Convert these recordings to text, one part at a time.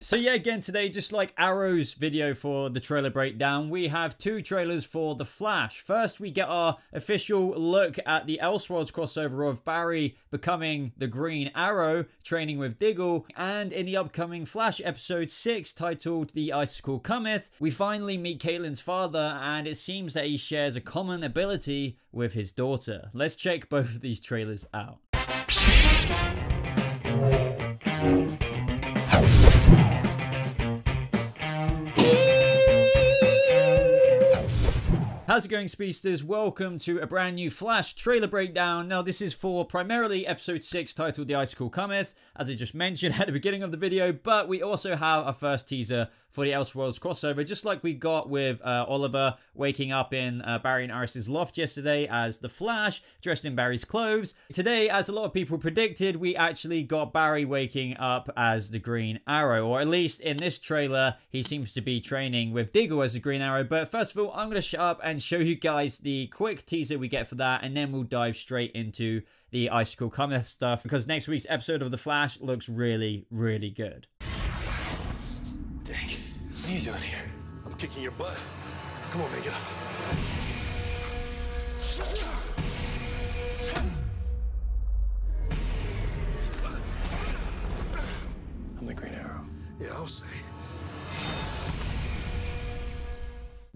So yeah, again today, just like Arrow's video for the trailer breakdown, we have two trailers for The Flash. First, we get our official look at the Elseworlds crossover of Barry becoming the Green Arrow, training with Diggle, and in the upcoming Flash episode 6 titled The Icicle Cometh, we finally meet Caitlin's father, and it seems that he shares a common ability with his daughter. Let's check both of these trailers out. How's it going, speedsters? Welcome to a brand new Flash trailer breakdown. Now, this is for primarily episode 6 titled The Icicle Cometh, as I just mentioned at the beginning of the video, but we also have a first teaser for the Elseworlds crossover, just like we got with Oliver waking up in Barry and Iris's loft yesterday as the Flash, dressed in Barry's clothes. Today, as a lot of people predicted, we actually got Barry waking up as the Green Arrow, or at least in this trailer, he seems to be training with Diggle as the Green Arrow. But first of all, I'm going to shut up and show you guys the quick teaser we get for that, and then we'll dive straight into the Icicle Cometh stuff, because next week's episode of The Flash looks really, really good. Dang, what are you doing here? I'm kicking your butt. Come on, man, get up. I'm the Green Arrow. Yeah, I'll say.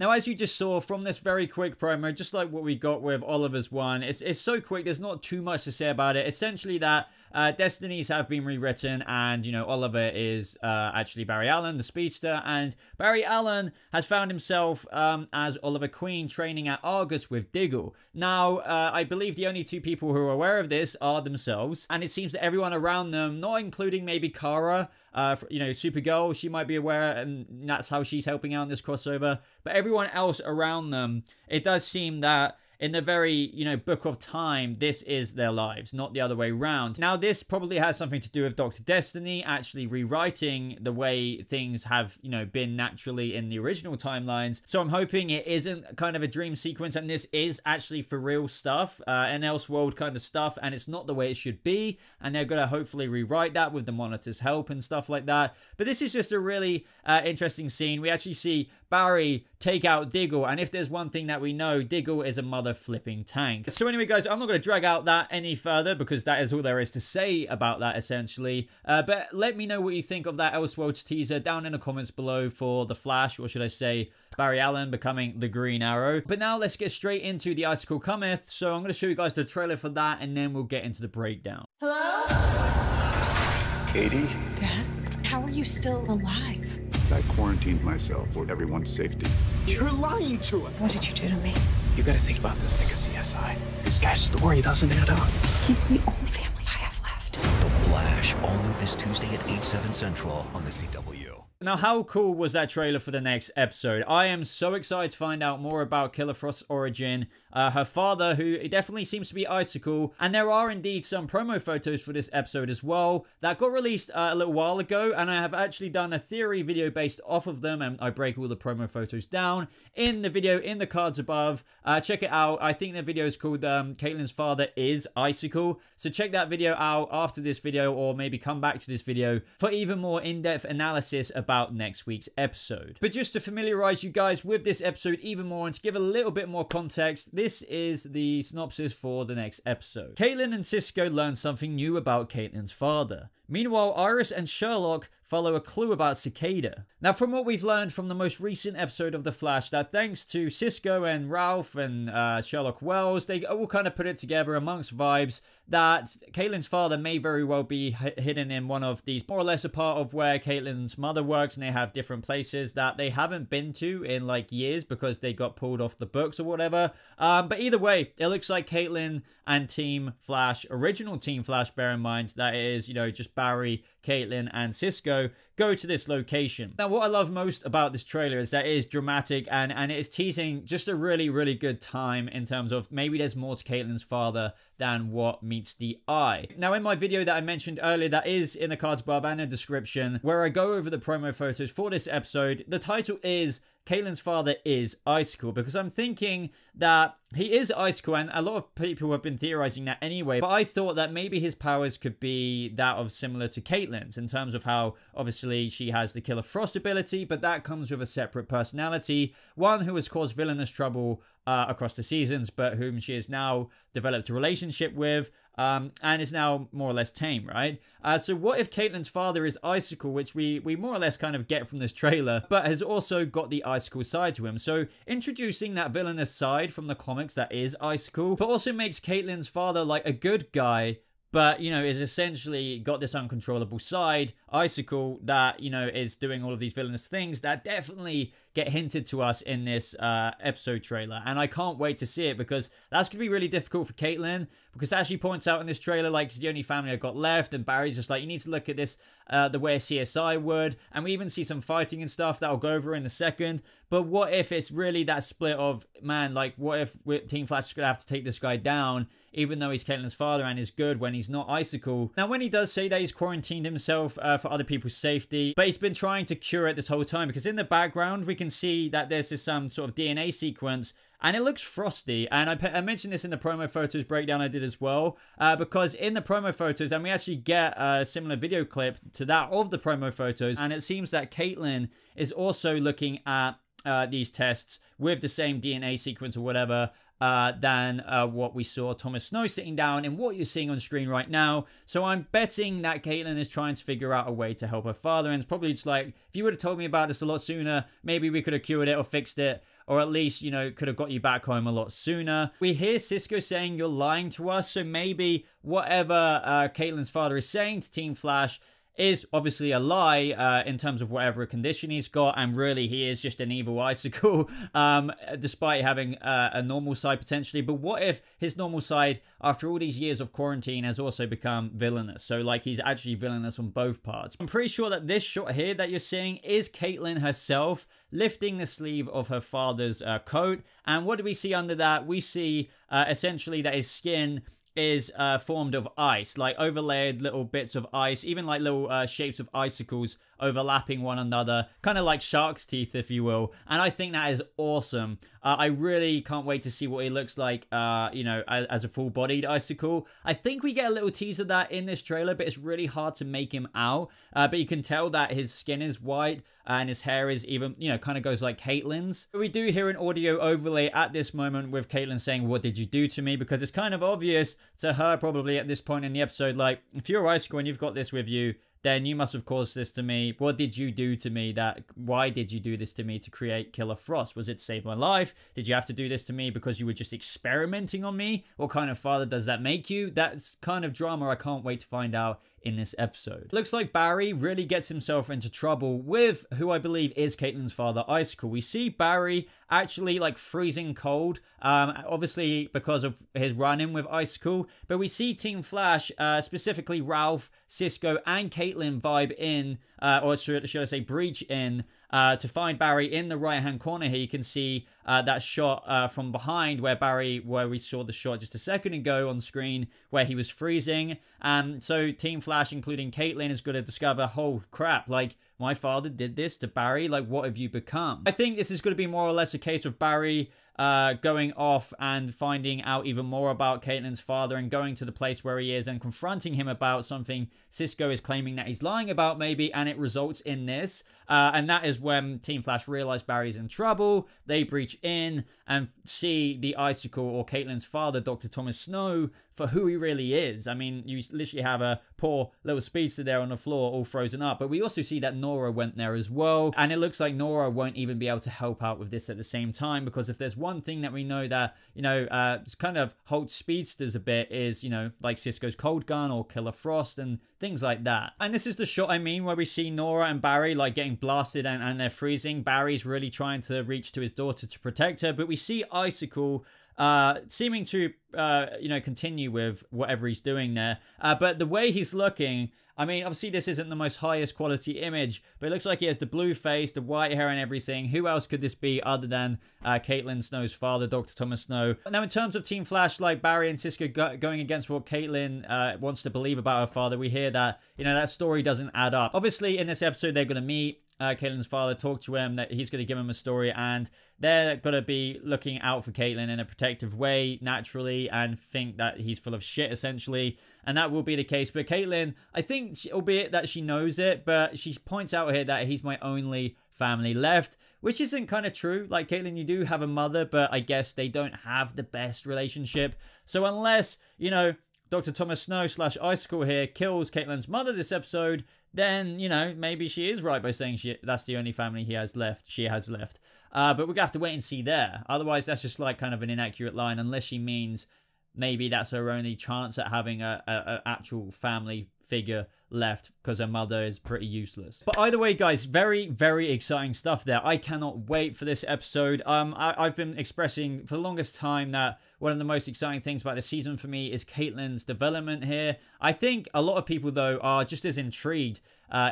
Now, as you just saw from this very quick promo, just like what we got with Oliver's one, it's so quick, there's not too much to say about it. Essentially that destinies have been rewritten, and, you know, Oliver is actually Barry Allen, the speedster, and Barry Allen has found himself as Oliver Queen training at Argus with Diggle. Now, I believe the only two people who are aware of this are themselves, and it seems that everyone around them, not including maybe Kara, you know, Supergirl, she might be aware, and that's how she's helping out in this crossover, but everyone else around them, it does seem that in the very, you know, book of time, this is their lives, not the other way around. Now, this probably has something to do with Dr. Destiny actually rewriting the way things have, you know, been naturally in the original timelines. So I'm hoping it isn't kind of a dream sequence, and this is actually for real stuff, an Elseworld kind of stuff, and it's not the way it should be, and they're gonna hopefully rewrite that with the Monitor's help and stuff like that. But this is just a really interesting scene. We actually see Barry take out Diggle, and if there's one thing that we know, Diggle is a mother flipping tank. So anyway, guys, I'm not going to drag out that any further, because that is all there is to say about that, essentially. But let me know what you think of that Elseworlds teaser down in the comments below for The Flash, or should I say Barry Allen becoming the Green Arrow. But now let's get straight into the Icicle Cometh. So I'm going to show you guys the trailer for that, and then we'll get into the breakdown. Hello? Katie? Dad, how are you still alive? I quarantined myself for everyone's safety. You're lying to us. What did you do to me? You gotta think about this thing at C.S.I. This guy's story doesn't add up. He's the only family I have left. The Flash, all new this Tuesday at 8, 7 Central on the CW. Now, how cool was that trailer for the next episode? I am so excited to find out more about Killer Frost's origin, her father, who definitely seems to be Icicle, and there are indeed some promo photos for this episode as well that got released a little while ago, and I have actually done a theory video based off of them, and I break all the promo photos down in the video in the cards above. Check it out. I think the video is called Caitlin's Father is Icicle, so check that video out after this video, or maybe come back to this video for even more in-depth analysis about next week's episode. But just to familiarize you guys with this episode even more, and to give a little bit more context, this is the synopsis for the next episode. Caitlin and Cisco learn something new about Caitlin's father. Meanwhile, Iris and Sherloque follow a clue about Cicada. Now, from what we've learned from the most recent episode of The Flash, that thanks to Cisco and Ralph and Sherlock Wells, they all kind of put it together amongst vibes that Caitlin's father may very well be hidden in one of these, more or less a part of where Caitlin's mother works, and they have different places that they haven't been to in like years because they got pulled off the books or whatever. But either way, it looks like Caitlin and Team Flash, original Team Flash, bear in mind, that it is, you know, just Barry, Caitlin, and Cisco, go to this location. Now, what I love most about this trailer is that it is dramatic, and it is teasing just a really, really good time in terms of maybe there's more to Caitlin's father than what meets the eye. Now, in my video that I mentioned earlier, that is in the cards above and the description, where I go over the promo photos for this episode, the title is Caitlin's father is Icicle, because I'm thinking that he is Icicle, and a lot of people have been theorizing that anyway, but I thought that maybe his powers could be that of similar to Caitlin's, in terms of how obviously obviously she has the Killer Frost ability, but that comes with a separate personality, one who has caused villainous trouble across the seasons, but whom she has now developed a relationship with, and is now more or less tame, right? So what if Caitlyn's father is Icicle, which we more or less kind of get from this trailer, but has also got the Icicle side to him? So introducing that villainous side from the comics that is Icicle, but also makes Caitlyn's father like a good guy, but, you know, is essentially got this uncontrollable side, Icicle, that, you know, is doing all of these villainous things that definitely get hinted to us in this episode trailer. And I can't wait to see it, because that's going to be really difficult for Caitlyn, because as she points out in this trailer, like, it's the only family I've got left, and Barry's just like, you need to look at this the way a CSI would, and we even see some fighting and stuff that I'll go over in a second. But what if it's really that split of, man, like, what if Team Flash is going to have to take this guy down, even though he's Caitlyn's father and is good when he's not Icicle? Now, when he does say that he's quarantined himself for other people's safety, but he's been trying to cure it this whole time, because in the background, we can see that there's this sort of DNA sequence, and it looks frosty. And I mentioned this in the promo photos breakdown I did as well, because in the promo photos, and we actually get a similar video clip to that of the promo photos, and it seems that Caitlyn is also looking at these tests with the same DNA sequence or whatever than what we saw Thomas Snow sitting down and what you're seeing on screen right now. So I'm betting that Caitlyn is trying to figure out a way to help her father, and it's probably just like, if you would have told me about this a lot sooner, maybe we could have cured it or fixed it, or at least, you know, could have got you back home a lot sooner. We hear Cisco saying you're lying to us, so maybe whatever Caitlyn's father is saying to Team Flash is obviously a lie in terms of whatever condition he's got, and really he is just an evil Icicle, despite having a normal side potentially. But what if his normal side, after all these years of quarantine, has also become villainous? So like, he's actually villainous on both parts. I'm pretty sure that this shot here that you're seeing is Caitlyn herself lifting the sleeve of her father's coat, and what do we see under that? We see essentially that his skin is formed of ice, like overlaid little bits of ice, even like little shapes of icicles overlapping one another, kind of like shark's teeth, if you will. And I think that is awesome. I really can't wait to see what he looks like, you know, as a full-bodied Icicle. I think we get a little tease of that in this trailer, but it's really hard to make him out. But you can tell that his skin is white and his hair is even, you know, kind of goes like Caitlyn's. But we do hear an audio overlay at this moment with Caitlyn saying, "What did you do to me?" Because it's kind of obvious to her probably at this point in the episode, like, if you're Icicle and you've got this with you, then you must have caused this to me. What did you do to me? Why did you do this to me to create Killer Frost? Was it to save my life? Did you have to do this to me because you were just experimenting on me? What kind of father does that make you? That's kind of drama I can't wait to find out in this episode. Looks like Barry really gets himself into trouble with who I believe is Caitlyn's father, Icicle. We see Barry actually like freezing cold, obviously because of his run-in with Icicle, but we see Team Flash, specifically Ralph, Cisco, and Caitlyn vibe in, or should I say breach in, to find Barry in the right-hand corner here. You can see that shot from behind where we saw the shot just a second ago on screen where he was freezing. So Team Flash, including Caitlyn, is going to discover, oh crap, like, my father did this to Barry, like, what have you become? I think this is going to be more or less a case of Barry going off and finding out even more about Caitlyn's father and going to the place where he is and confronting him about something Cisco is claiming that he's lying about maybe, and it results in this. And that is when Team Flash realize Barry's in trouble. They breach in and see the Icicle, or Caitlyn's father, Dr. Thomas Snow, for who he really is. I mean, you literally have a poor little speedster there on the floor all frozen up, but we also see that Nora went there as well, and it looks like Nora won't even be able to help out with this at the same time, because if there's one thing that we know that, you know, just kind of holds speedsters a bit is, you know, like Cisco's Cold Gun or Killer Frost and things like that. And this is the shot I mean where we see Nora and Barry like getting blasted and they're freezing. Barry's really trying to reach to his daughter to protect her, but we see Icicle seeming to, you know, continue with whatever he's doing there. But the way he's looking, I mean, obviously this isn't the most highest quality image, but it looks like he has the blue face, the white hair and everything. Who else could this be other than Caitlyn Snow's father, Dr. Thomas Snow? Now, in terms of Team Flash, like Barry and Cisco going against what Caitlyn wants to believe about her father, we hear that, you know, that story doesn't add up. Obviously, in this episode, they're going to meet. Caitlin's father, talk to him that he's going to give him a story, and they're going to be looking out for Caitlin in a protective way, naturally, and think that he's full of shit, essentially. And that will be the case. But Caitlin, I think, albeit that she knows it, but she points out here that he's my only family left, which isn't kind of true. Like, Caitlin, you do have a mother, but I guess they don't have the best relationship. So unless, you know, Dr. Thomas Snow / Icicle here kills Caitlin's mother this episode, then, you know, maybe she is right by saying that's the only family she has left. But we're gonna have to wait and see there. Otherwise, that's just like kind of an inaccurate line, unless she means maybe that's her only chance at having a actual family figure left, because her mother is pretty useless. But either way, guys, very, very exciting stuff there. I cannot wait for this episode. I've been expressing for the longest time that one of the most exciting things about this season for me is Caitlin's development here. I think a lot of people, though, are just as intrigued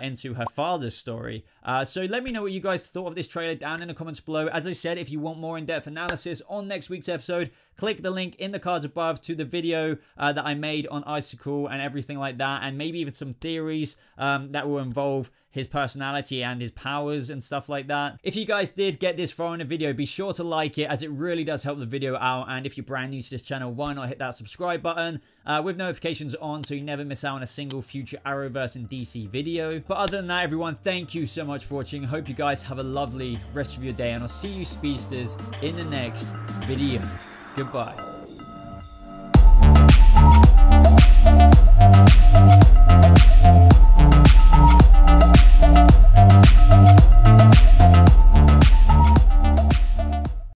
into her father's story. So let me know what you guys thought of this trailer down in the comments below. As I said, if you want more in-depth analysis on next week's episode, click the link in the cards above to the video that I made on Icicle and everything like that, and maybe even some theories that will involve his personality and his powers and stuff like that. If you guys did get this far in the video, be sure to like it, as it really does help the video out. And if you're brand new to this channel, why not hit that subscribe button with notifications on, so you never miss out on a single future Arrowverse and DC video. But other than that, everyone, thank you so much for watching. Hope you guys have a lovely rest of your day, and I'll see you speedsters in the next video. Goodbye.